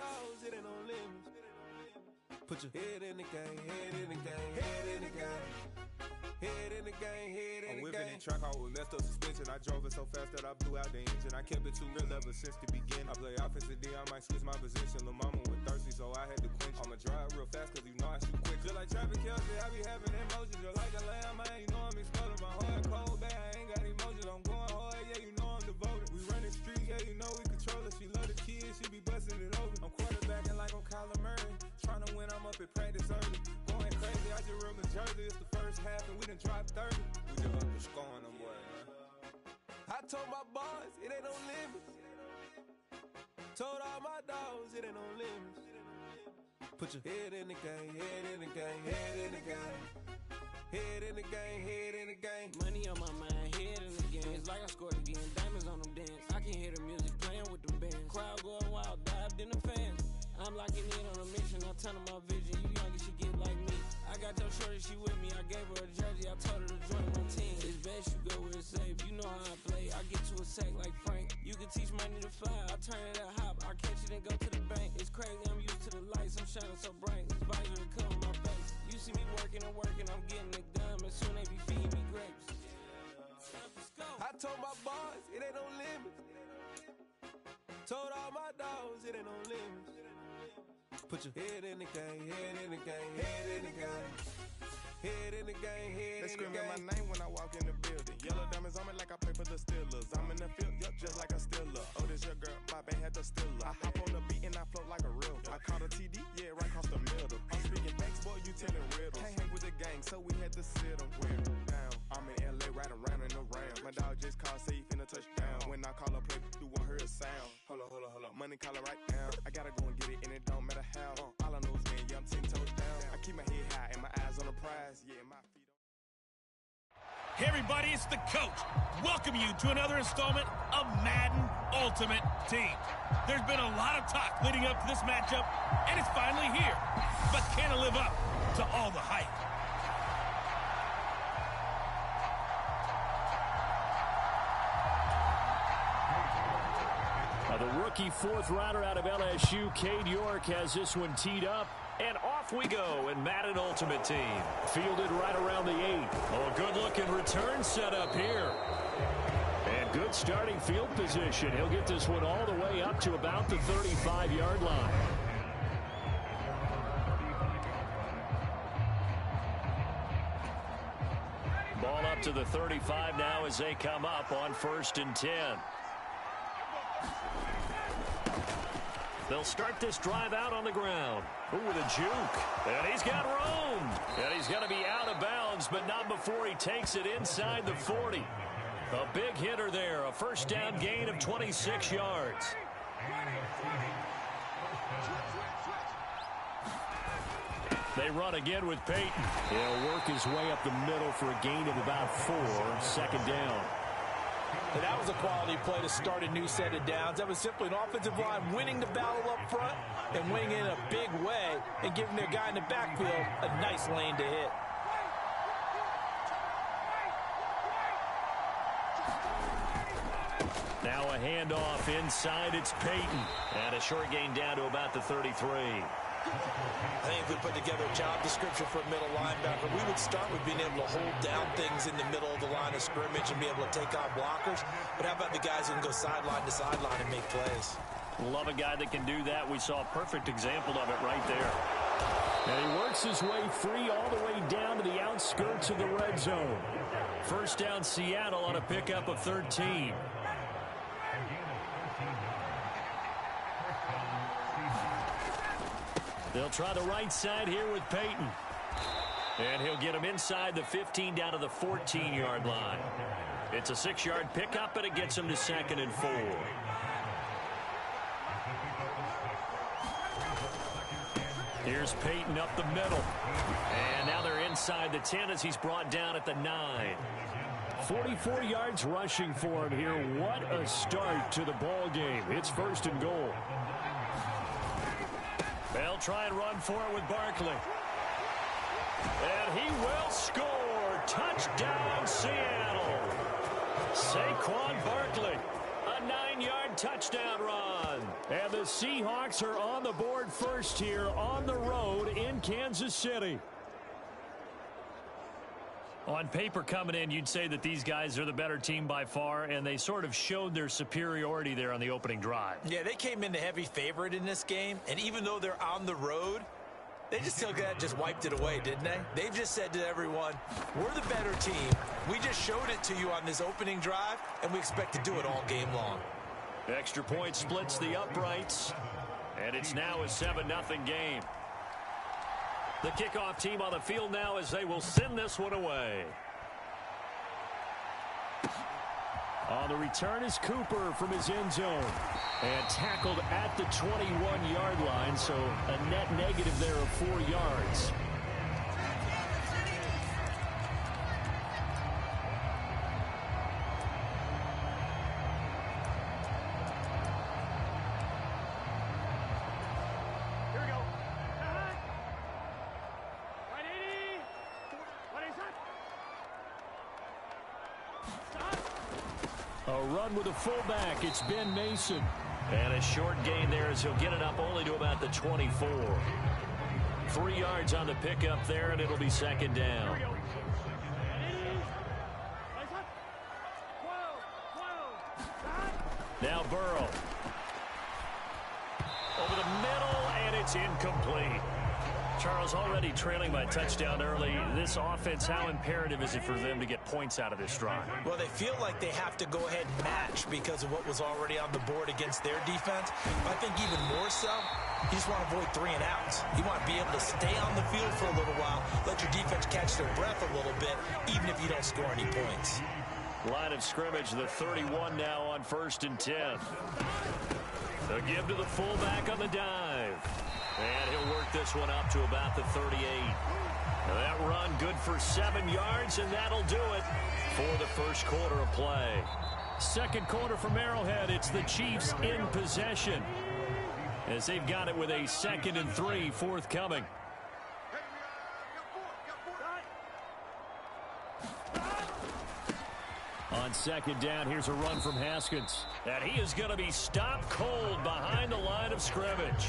dogs, it ain't no limits. Put your head in the game, head in the game, head in the game. Head in the game, head in the game. I'm whipping in track out with messed up suspension. I drove it so fast that I blew out the engine. I kept it too real ever since the beginning. I play offensive D, I might switch my position. Lil' mama was thirsty, so I had to quench. I'ma drive real fast, cause you know I shoot quick. Just like Travis Kelce, I be having emotions. Just like a lamb, man, you know I'm exploding. My heart cold, bad, I ain't got emotions. I'm going hard, yeah, you know I'm devoted. We run the street, yeah, you know we control it. She love the kids, she be busting it over. I'm quarterbacking like I'm Kyler Murray. Trying to win, I'm up at practice early. Going crazy, I just ripped the jersey. It's the first half and we done dropped 30. We just up the scoring them boy, man. I told my boys, it ain't no limits. Told all my dogs, it ain't no limits. Put your head in the game, head in the game, head in the game. Head in the game, head in the game. Money on my mind, head in the game. It's like I scored again, diamonds on them dance. I can hear the music playing with them bands. Crowd going wild, dived in the fans. I'm locking in on a mission, I tell them my vision. You young, you should get like me. I got your shorty, she with me. I gave her a jersey, I told her to join my team. It's best you go where it's safe. You know how I play. I get to a sack like Frank. You can teach money to fly. I turn it at hop. I catch it and go to the bank. It's crazy, I'm used to the lights. I'm shining so bright. This visor to cover my face. You see me working and working. I'm getting it done. And soon they be feeding me grapes. I told my boys, it ain't no limits. Told all my dogs, it ain't no limits. Put your head in the game, head in the game, head in the game. Head in the game, head in the game. They screaming my name when I walk in the building. Yellow diamonds on me like I play for the Steelers. I'm in the field, yup, just like a Steeler. Oh, this your girl, my band had the Steeler. I hop on the beat and I float like a real. I caught a TD, yeah, right across the middle. I'm speaking thanks, boy, you telling riddles. Can't hang with the gang, so we had to sit them wear down. I'm in LA, riding around and around. My dog just called, say he finna touch down. When I call a play, you won't hear a sound. Hold on. Money call it right now. I gotta go and get it, and it don't matter how. All I know is me, yeah, I'm 10 toes down. I keep my head high and my eyes on the prize. Yeah, my feet on. Hey everybody, it's the coach. Welcome you to another installment of Madden Ultimate Team. There's been a lot of talk leading up to this matchup, and it's finally here. But can it live up to all the hype? The rookie fourth rounder out of LSU, Cade York, has this one teed up. And off we go in Madden Ultimate Team. Fielded right around the 8. Oh, a good-looking return set up here. And good starting field position. He'll get this one all the way up to about the 35-yard line. Ball up to the 35 now as they come up on 1st and 10. They'll start this drive out on the ground. Ooh, with a juke. And he's got room. And he's going to be out of bounds, but not before he takes it inside the 40. A big hitter there. A first down gain of 26 yards. They run again with Peyton. He'll work his way up the middle for a gain of about 4. 2nd down. And that was a quality play to start a new set of downs. That was simply an offensive line winning the battle up front and winning in a big way and giving their guy in the backfield a nice lane to hit. Now a handoff inside. It's Peyton. And a short gain down to about the 33. I think if we put together a job description for a middle linebacker, we would start with being able to hold down things in the middle of the line of scrimmage and be able to take on blockers. But how about the guys who can go sideline to sideline and make plays? Love a guy that can do that. We saw a perfect example of it right there. And he works his way free all the way down to the outskirts of the red zone. First down, Seattle on a pickup of 13. They'll try the right side here with Peyton. And he'll get him inside the 15 down to the 14-yard line. It's a 6-yard pickup, and it gets him to 2nd and 4. Here's Peyton up the middle. And now they're inside the 10 as he's brought down at the 9. 44 yards rushing for him here. What a start to the ball game. It's 1st and goal. They'll try and run for it with Barkley. And he will score. Touchdown, Seattle. Saquon Barkley. 9-yard touchdown run. And the Seahawks are on the board first here on the road in Kansas City. On paper coming in, you'd say that these guys are the better team by far, and they sort of showed their superiority there on the opening drive. Yeah, they came in the heavy favorite in this game, and even though they're on the road, they just just wiped it away, didn't they? They've just said to everyone, we're the better team. We just showed it to you on this opening drive, and we expect to do it all game long. Extra point splits the uprights, and it's now a 7-0 game. The kickoff team on the field now as they will send this one away. On the return is Cooper from his end zone. And tackled at the 21-yard line, so a net negative there of 4 yards. Run with a fullback. It's Ben Mason. And a short gain there as he'll get it up only to about the 24. 3 yards on the pickup there, and it'll be second down. Now Burrow. Over the middle, and it's incomplete. Charles, already trailing by a touchdown early. This offense, how imperative is it for them to get points out of this drive? Well, they feel like they have to go ahead and match because of what was already on the board against their defense. I think even more so, you just want to avoid 3 and outs. You want to be able to stay on the field for a little while, let your defense catch their breath a little bit, even if you don't score any points. Line of scrimmage, the 31 now on 1st and 10. They'll give to the fullback on the dive. And he'll work this one up to about the 38. Now that run good for 7 yards, and that'll do it for the first quarter of play. Second quarter from Arrowhead, it's the Chiefs in possession as they've got it with a 2nd and 3 forthcoming. On second down, here's a run from Haskins. And he is going to be stopped cold behind the line of scrimmage.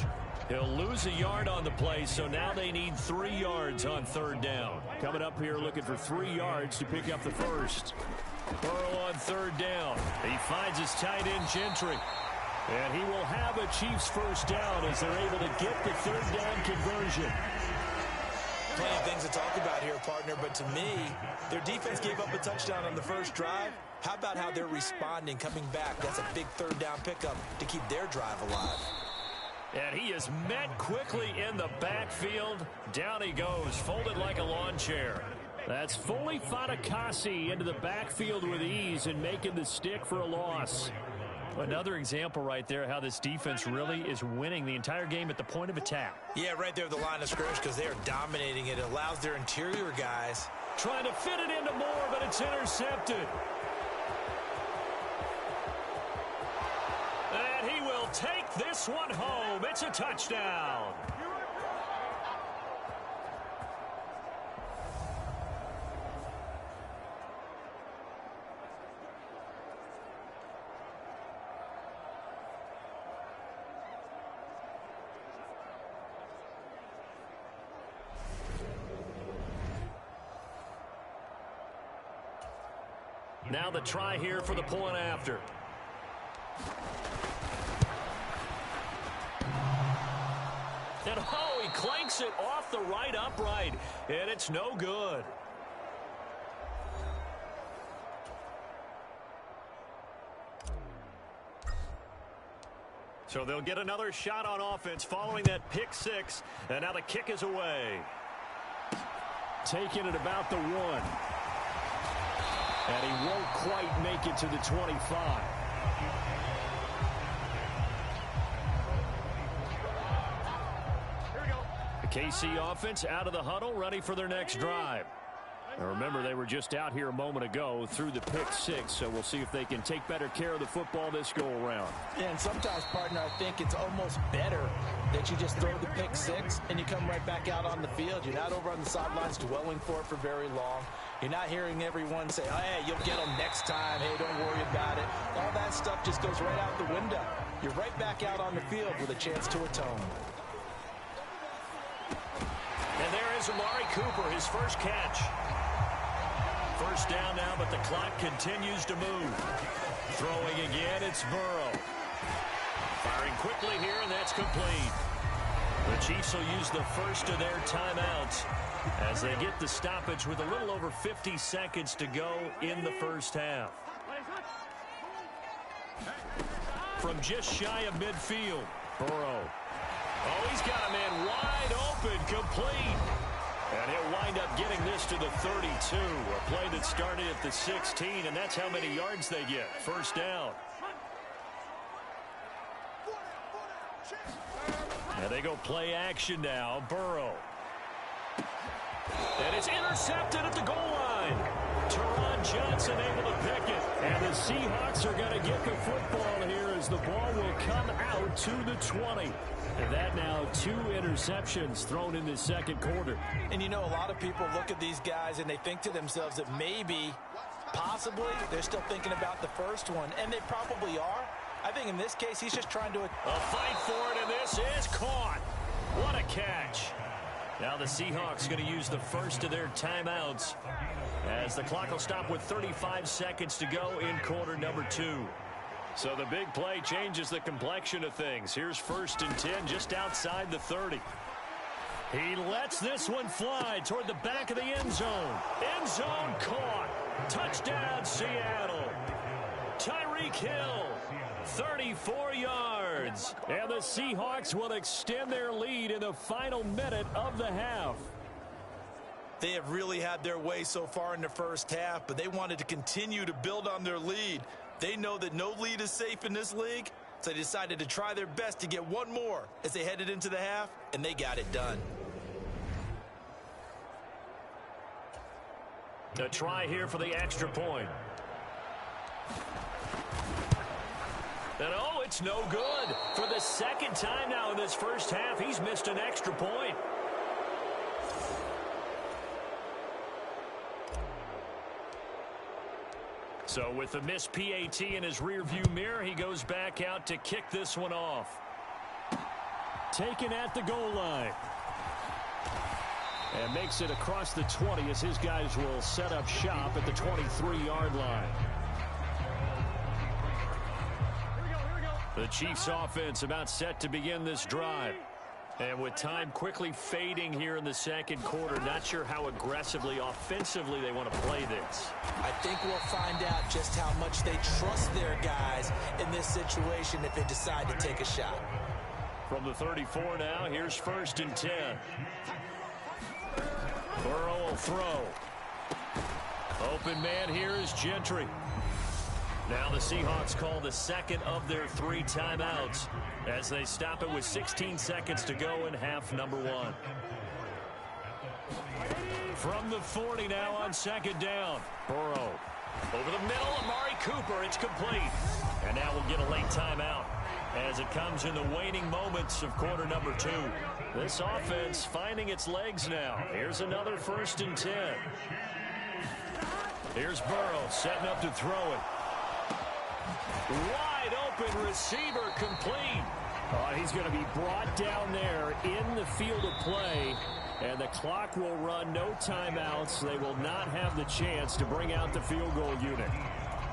He'll lose a yard on the play, so now they need 3 yards on 3rd down. Coming up here looking for 3 yards to pick up the first. Burrow on 3rd down. He finds his tight end Gentry. And he will have a Chiefs first down as they're able to get the 3rd down conversion. Plenty of things to talk about here, partner, but to me, their defense gave up a touchdown on the first drive. How about how they're responding, coming back? That's a big 3rd down pickup to keep their drive alive. And he is met quickly in the backfield. Down he goes, folded like a lawn chair. That's Foley Fatukasi into the backfield with ease and making the stick for a loss. Another example right there how this defense really is winning the entire game at the point of attack. Yeah, right there at the line of scrimmage because they are dominating it. It allows their interior guys trying to fit it into Moore, but it's intercepted. And he will take this one home. It's a touchdown. Now the try here for the point after. And oh, he clanks it off the right upright, and it's no good. So they'll get another shot on offense following that pick six, and now the kick is away. Taking it about the 1. And he won't quite make it to the 25. The KC offense out of the huddle, ready for their next drive. Now remember, they were just out here a moment ago through the pick six, so we'll see if they can take better care of the football this go-around. Yeah, and sometimes, partner, I think it's almost better that you just throw the pick six and you come right back out on the field. You're not over on the sidelines dwelling for it for very long. You're not hearing everyone say, oh, hey, you'll get them next time. Hey, don't worry about it. All that stuff just goes right out the window. You're right back out on the field with a chance to atone. And there is Amari Cooper, his first catch. First down now, but the clock continues to move. Throwing again, it's Burrow. Firing quickly here, and that's complete. The Chiefs will use the first of their timeouts as they get the stoppage with a little over 50 seconds to go in the first half. From just shy of midfield, Burrow. Oh, he's got a man wide open, complete. And he'll wind up getting this to the 32. A play that started at the 16, and that's how many yards they get. First down. And they go play action now. Burrow. And it's intercepted at the goal line. Teron Johnson able to pick it. And the Seahawks are going to get the football here as the ball will come out to the 20. And that now 2 interceptions thrown in the second quarter. And you know, a lot of people look at these guys and they think to themselves that maybe, possibly, they're still thinking about the first one. And they probably are. I think in this case, he's just trying to... A fight for it, and this is caught. What a catch. Now the Seahawks going to use the first of their timeouts as the clock will stop with 35 seconds to go in quarter number 2. So the big play changes the complexion of things. Here's 1st and 10 just outside the 30. He lets this one fly toward the back of the end zone. End zone caught. Touchdown, Seattle. Tyreek Hill, 34 yards. And the Seahawks will extend their lead in the final minute of the half. They have really had their way so far in the first half, but they wanted to continue to build on their lead. They know that no lead is safe in this league, so they decided to try their best to get one more as they headed into the half, and they got it done. A try here for the extra point. And oh, it's no good. For the second time now in this first half, he's missed an extra point. So with the missed PAT in his rearview mirror, he goes back out to kick this one off. Taken at the goal line. And makes it across the 20 as his guys will set up shop at the 23-yard line. The Chiefs offense about set to begin this drive. And with time quickly fading here in the second quarter, not sure how aggressively, offensively they want to play this. I think we'll find out just how much they trust their guys in this situation if they decide to take a shot. From the 34 now, here's 1st and 10. Burrow will throw. Open man here is Gentry. Now the Seahawks call the second of their 3 timeouts as they stop it with 16 seconds to go in half number 1. From the 40 now on 2nd down. Burrow. Over the middle, Amari Cooper. It's complete. And now we'll get a late timeout as it comes in the waning moments of quarter number 2. This offense finding its legs now. Here's another 1st and 10. Here's Burrow setting up to throw it. Wide open receiver complete. He's going to be brought down there in the field of play. And the clock will run, no timeouts. They will not have the chance to bring out the field goal unit.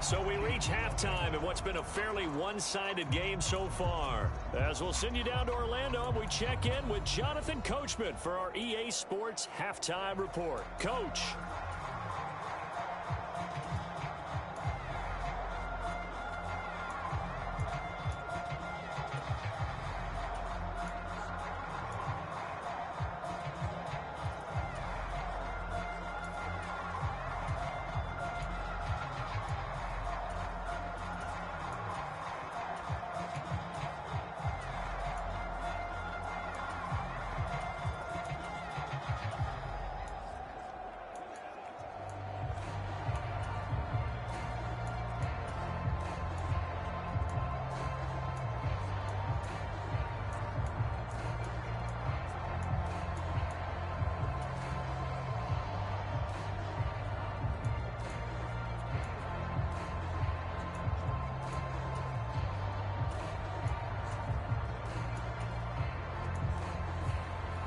So we reach halftime in what's been a fairly one-sided game so far. As we'll send you down to Orlando, we check in with Jonathan Coachman for our EA Sports Halftime Report. Coach.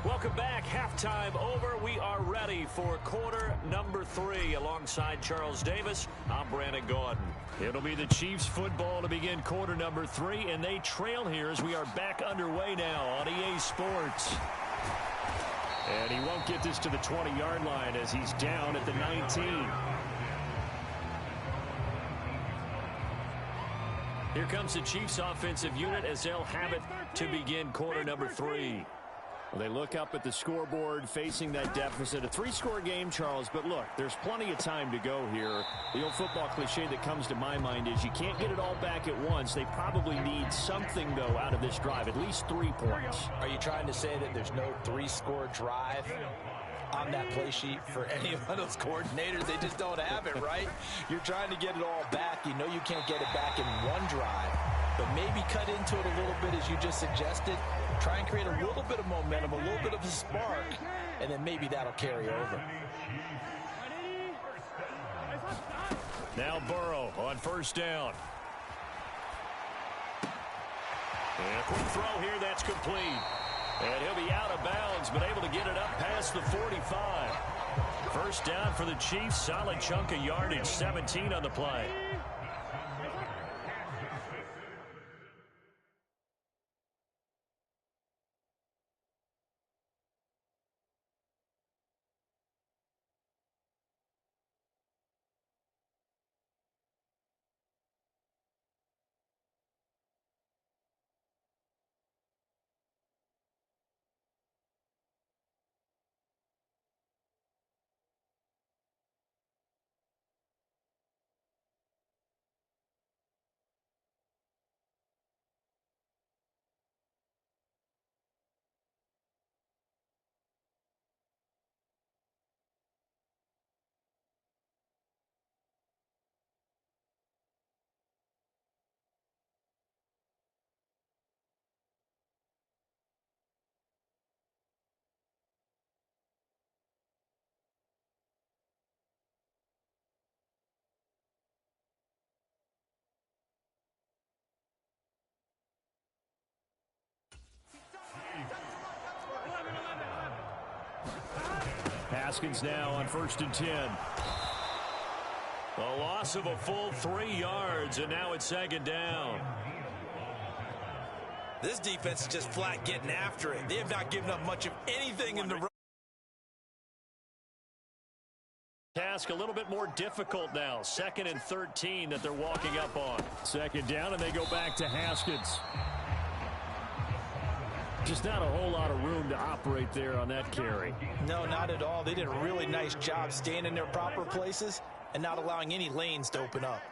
Welcome back. Halftime over. We are ready for quarter number 3. Alongside Charles Davis, I'm Brandon Gaudin. It'll be the Chiefs football to begin quarter number 3, and they trail here as we are back underway now on EA Sports. And he won't get this to the 20-yard line as he's down at the 19. Here comes the Chiefs offensive unit as they'll have it to begin quarter number 3. Well, they look up at the scoreboard facing that deficit. A 3-score game, Charles, but look, there's plenty of time to go here. The old football cliche that comes to my mind is you can't get it all back at once. They probably need something, though, out of this drive, at least 3 points. Are you trying to say that there's no 3-score drive on that play sheet for any one of those coordinators? They just don't have it, right? You're trying to get it all back. You know you can't get it back in one drive, but maybe cut into it a little bit as you just suggested. Try and create a little bit of momentum, a little bit of a spark, and then maybe that'll carry over. Now Burrow on first down. And a quick throw here that's complete. And he'll be out of bounds, but able to get it up past the 45. First down for the Chiefs. Solid chunk of yardage, 17 on the play. Haskins now on first and 10. A loss of a full 3 yards, and now it's second down. This defense is just flat getting after it. They have not given up much of anything in the run. Task a little bit more difficult now. 2nd and 13 that they're walking up on. Second down, and they go back to Haskins. Just not a whole lot of room to operate there on that carry. No, not at all. They did a really nice job staying in their proper places and not allowing any lanes to open up.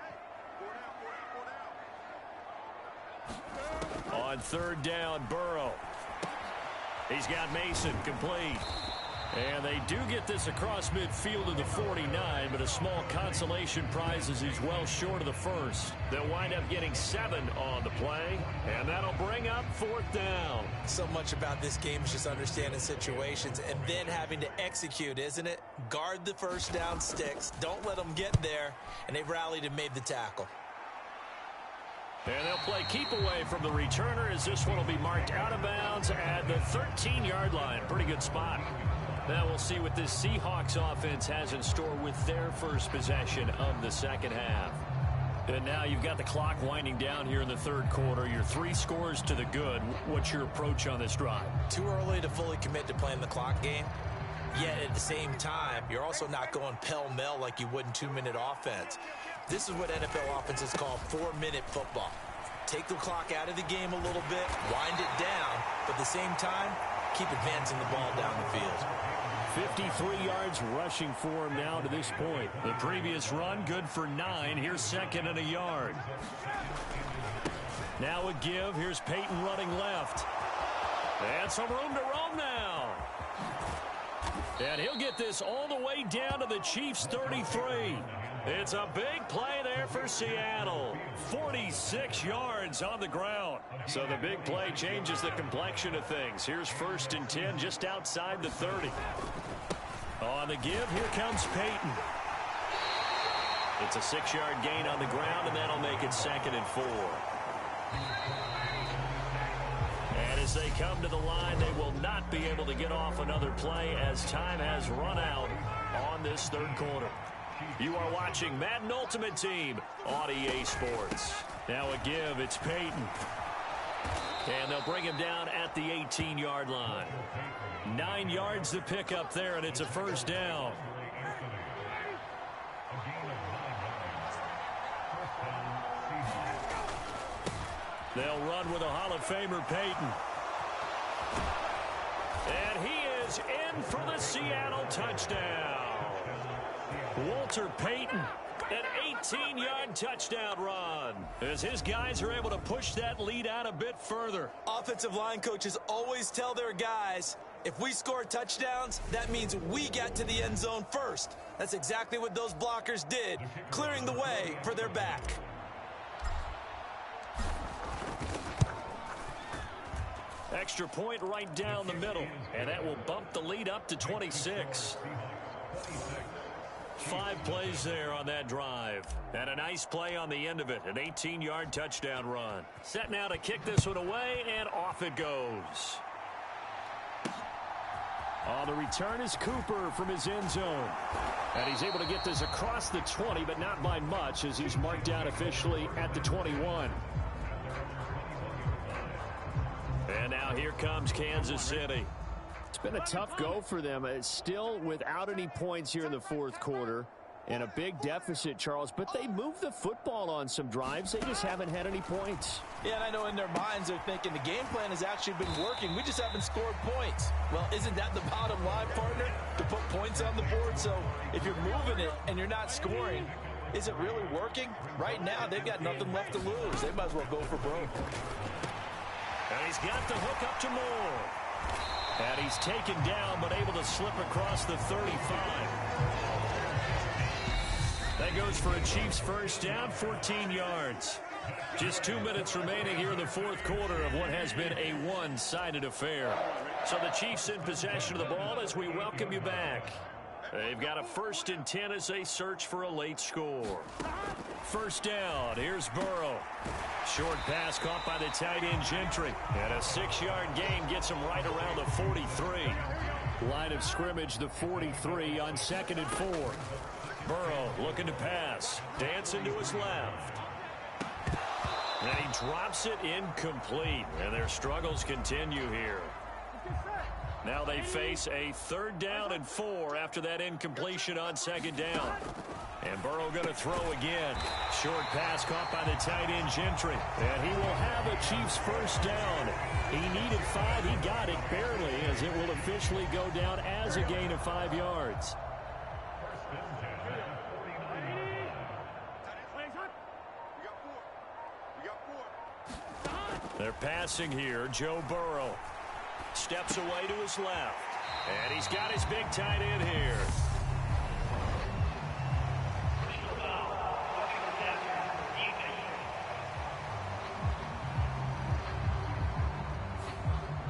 On third down, Burrow. He's got Mason complete. And they do get this across midfield to the 49, but a small consolation prize as he's well short of the first. They'll wind up getting 7 on the play, and that'll bring up 4th down. So much about this game is just understanding situations and then having to execute, isn't it? Guard the first down sticks. Don't let them get there, and they've rallied and made the tackle. And they'll play keep away from the returner as this one will be marked out of bounds at the 13-yard line. Pretty good spot. Now we'll see what this Seahawks offense has in store with their first possession of the second half. And now you've got the clock winding down here in the third quarter. You're 3 scores to the good. What's your approach on this drive? Too early to fully commit to playing the clock game. Yet at the same time, you're also not going pell-mell like you would in 2-minute offense. This is what NFL offenses call 4-minute football. Take the clock out of the game a little bit, wind it down, but at the same time, keep advancing the ball down the field. 53 yards rushing for him now to this point. The previous run, good for 9. Here's 2nd and a yard. Now a give. Here's Peyton running left. And some room to roam now. And he'll get this all the way down to the Chiefs' 33. It's a big play there for Seattle. 46 yards on the ground. So the big play changes the complexion of things. Here's 1st and 10 just outside the 30. On the give, here comes Peyton. It's a 6-yard gain on the ground, and that'll make it 2nd and 4. And his Once they come to the line, they will not be able to get off another play as time has run out on this third quarter. You are watching Madden Ultimate Team on EA Sports. Now a give, it's Peyton. And they'll bring him down at the 18-yard line. 9 yards to pick up there, and it's a first down. They'll run with a Hall of Famer, Peyton. And he is in for the Seattle touchdown. Walter Payton, an 18-yard touchdown run, as his guys are able to push that lead out a bit further. Offensive line coaches always tell their guys, if we score touchdowns, that means we get to the end zone first. That's exactly what those blockers did, clearing the way for their back. Extra point right down the middle, and that will bump the lead up to 26. 5 plays there on that drive. And a nice play on the end of it, an 18-yard touchdown run. Set now to kick this one away, and off it goes. On the return is Cooper from his end zone. And he's able to get this across the 20, but not by much, as he's marked down officially at the 21. And now here comes Kansas City. It's been a tough go for them. It's still without any points here in the fourth quarter. And a big deficit, Charles. But they moved the football on some drives. They just haven't had any points. Yeah, and I know in their minds they're thinking the game plan has actually been working. We just haven't scored points. Well, isn't that the bottom line, partner? To put points on the board. So if you're moving it and you're not scoring, is it really working? Right now, they've got nothing left to lose. They might as well go for broke. And he's got the hook up to Moore. And he's taken down, but able to slip across the 35. That goes for a Chiefs first down, 14 yards. Just 2 minutes remaining here in the fourth quarter of what has been a one-sided affair. So the Chiefs in possession of the ball as we welcome you back. They've got a 1st and 10 as they search for a late score. First down, here's Burrow. Short pass caught by the tight end Gentry. And a 6-yard gain gets him right around the 43. Line of scrimmage, the 43 on 2nd and 4. Burrow looking to pass. Dancing to his left. And he drops it incomplete. And their struggles continue here. Now they face a 3rd down and 4 after that incompletion on 2nd down. And Burrow going to throw again. Short pass caught by the tight end Gentry. And he will have a Chiefs first down. He needed 5. He got it barely, as it will officially go down as a gain of 5 yards. They're passing here. Joe Burrow steps away to his left. And he's got his big tight end here.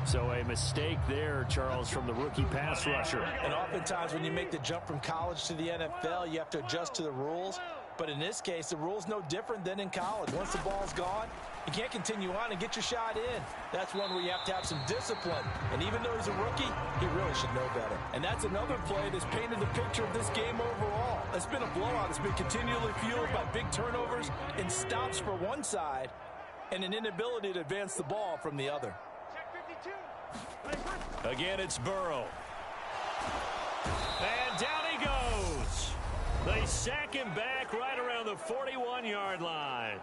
So a mistake there, Charles, from the rookie pass rusher. And oftentimes when you make the jump from college to the NFL, you have to adjust to the rules. But in this case, the rule's no different than in college. Once the ball's gone, you can't continue on and get your shot in. That's one where you have to have some discipline. And even though he's a rookie, he really should know better. And that's another play that's painted the picture of this game overall. It's been a blowout. It's been continually fueled by big turnovers and stops for one side and an inability to advance the ball from the other. Again, it's Burrow. And down he goes. They sack him back right around the 41-yard line.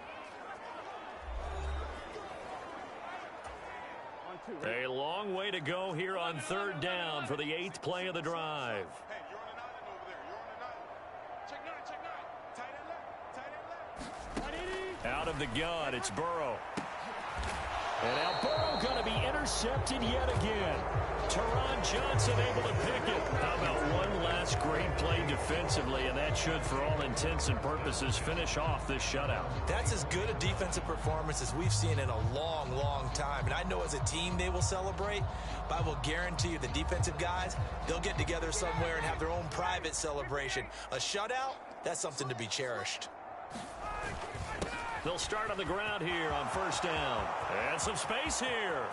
A long way to go here on 3rd down for the 8th play of the drive. Out of the gun, it's Burrow. And now Burrow going to be intercepted yet again. Teron Johnson able to pick it. How about one last great play defensively, and that should, for all intents and purposes, finish off this shutout. That's as good a defensive performance as we've seen in a long, long time. And I know as a team they will celebrate, but I will guarantee you the defensive guys, they'll get together somewhere and have their own private celebration. A shutout, that's something to be cherished. They'll start on the ground here on 1st down. And some space here.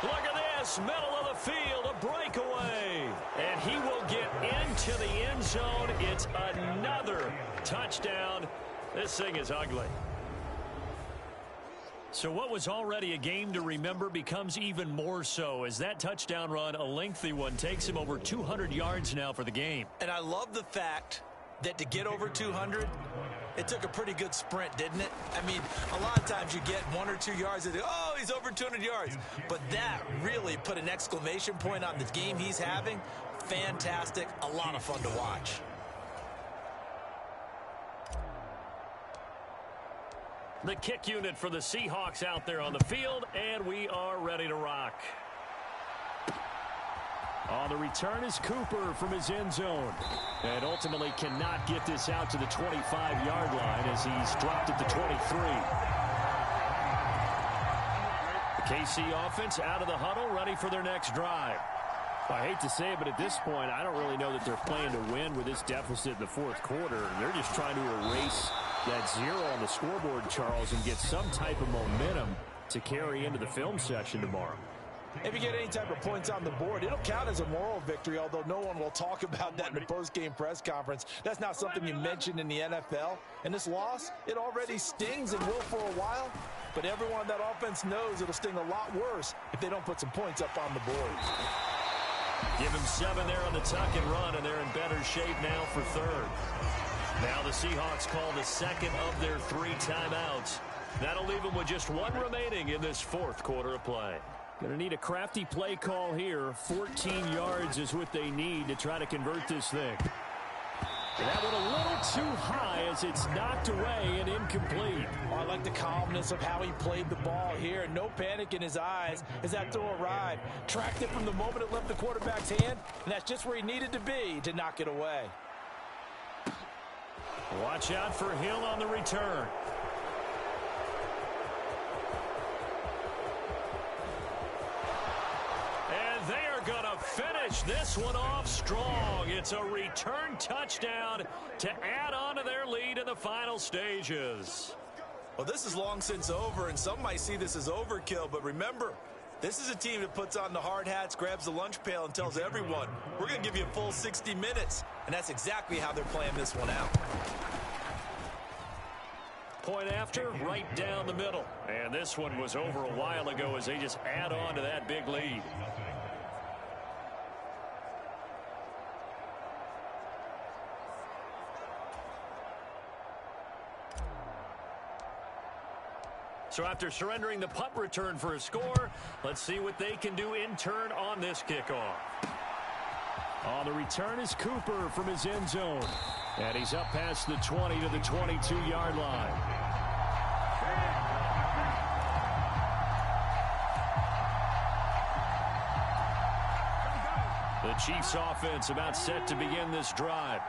Look at this, middle of the field, a breakaway. And he will get into the end zone. It's another touchdown. This thing is ugly. So what was already a game to remember becomes even more so as that touchdown run, a lengthy one, takes him over 200 yards now for the game. And I love the fact that to get over 200, it took a pretty good sprint, didn't it? I mean, a lot of times you get 1 or 2 yards and oh, he's over 200 yards. But that really put an exclamation point on the game he's having. Fantastic, a lot of fun to watch. The kick unit for the Seahawks out there on the field, and we are ready to rock. On the return is Cooper from his end zone. And ultimately cannot get this out to the 25-yard line as he's dropped at the 23. The KC offense out of the huddle, ready for their next drive. I hate to say it, but at this point, I don't really know that they're playing to win with this deficit in the fourth quarter. They're just trying to erase that 0 on the scoreboard, Charles, and get some type of momentum to carry into the film session tomorrow. If you get any type of points on the board, it'll count as a moral victory, although no one will talk about that in the post-game press conference. That's not something you mentioned in the NFL. And this loss, it already stings and will for a while. But everyone on that offense knows it'll sting a lot worse if they don't put some points up on the board. Give him 7 there on the tuck and run, and they're in better shape now for third. Now the Seahawks call the second of their 3 timeouts. That'll leave them with just 1 remaining in this fourth quarter of play. Going to need a crafty play call here. 14 yards is what they need to try to convert this thing. That one a little too high as it's knocked away and incomplete. Oh, I like the calmness of how he played the ball here. No panic in his eyes as that throw arrived. Tracked it from the moment it left the quarterback's hand, and that's just where he needed to be to knock it away. Watch out for Hill on the return. And they are going to finish this one off strong. It's a return touchdown to add on to their lead in the final stages. Well, this is long since over, and some might see this as overkill, but remember, this is a team that puts on the hard hats, grabs the lunch pail, and tells everyone, we're going to give you a full 60 minutes. And that's exactly how they're playing this one out. Point after, right down the middle. And this one was over a while ago as they just add on to that big lead. So after surrendering the punt return for a score, let's see what they can do in turn on this kickoff. On the return is Cooper from his end zone. And he's up past the 20 to the 22-yard line. The Chiefs offense about set to begin this drive.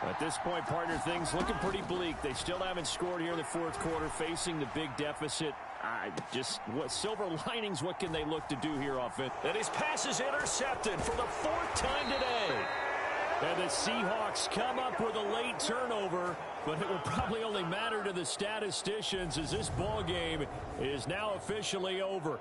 At this point, partner, things looking pretty bleak. They still haven't scored here in the fourth quarter, facing the big deficit. What silver linings, what can they look to do here offensively? And his pass is intercepted for the 4th time today. And the Seahawks come up with a late turnover, but it will probably only matter to the statisticians as this ball game is now officially over.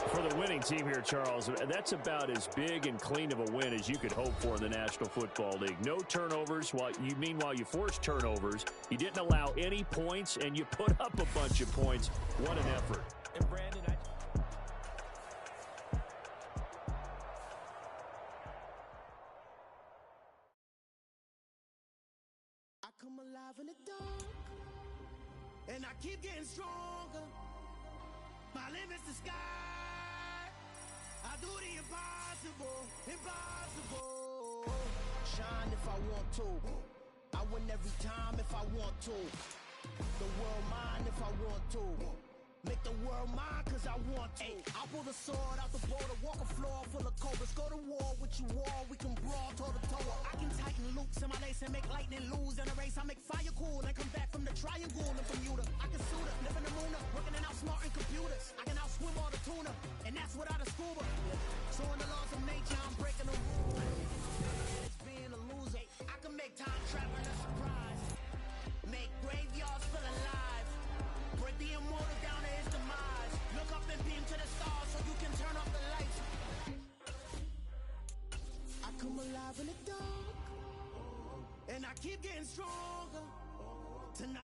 For the winning team here, Charles, that's about as big and clean of a win as you could hope for in the National Football League. No turnovers. Meanwhile, you forced turnovers. You didn't allow any points, and you put up a bunch of points. What an effort. And Brandon, I come alive in the dark, and I keep getting stronger. My limit's the sky. I do the impossible, impossible. Shine if I want to. I win every time if I want to. The world mine if I want to. Make the world mine cause I want to. I pull the sword out the border, walk a floor full of cobras. Go to war with you all, we can brawl toe to toe. I can tighten loops in my lace and make lightning lose in a race. I make fire cool and come back from the triangle and Bermuda. I can suit up, live in the moon up, working and outsmart and alive in the dark, and I keep getting stronger. Tonight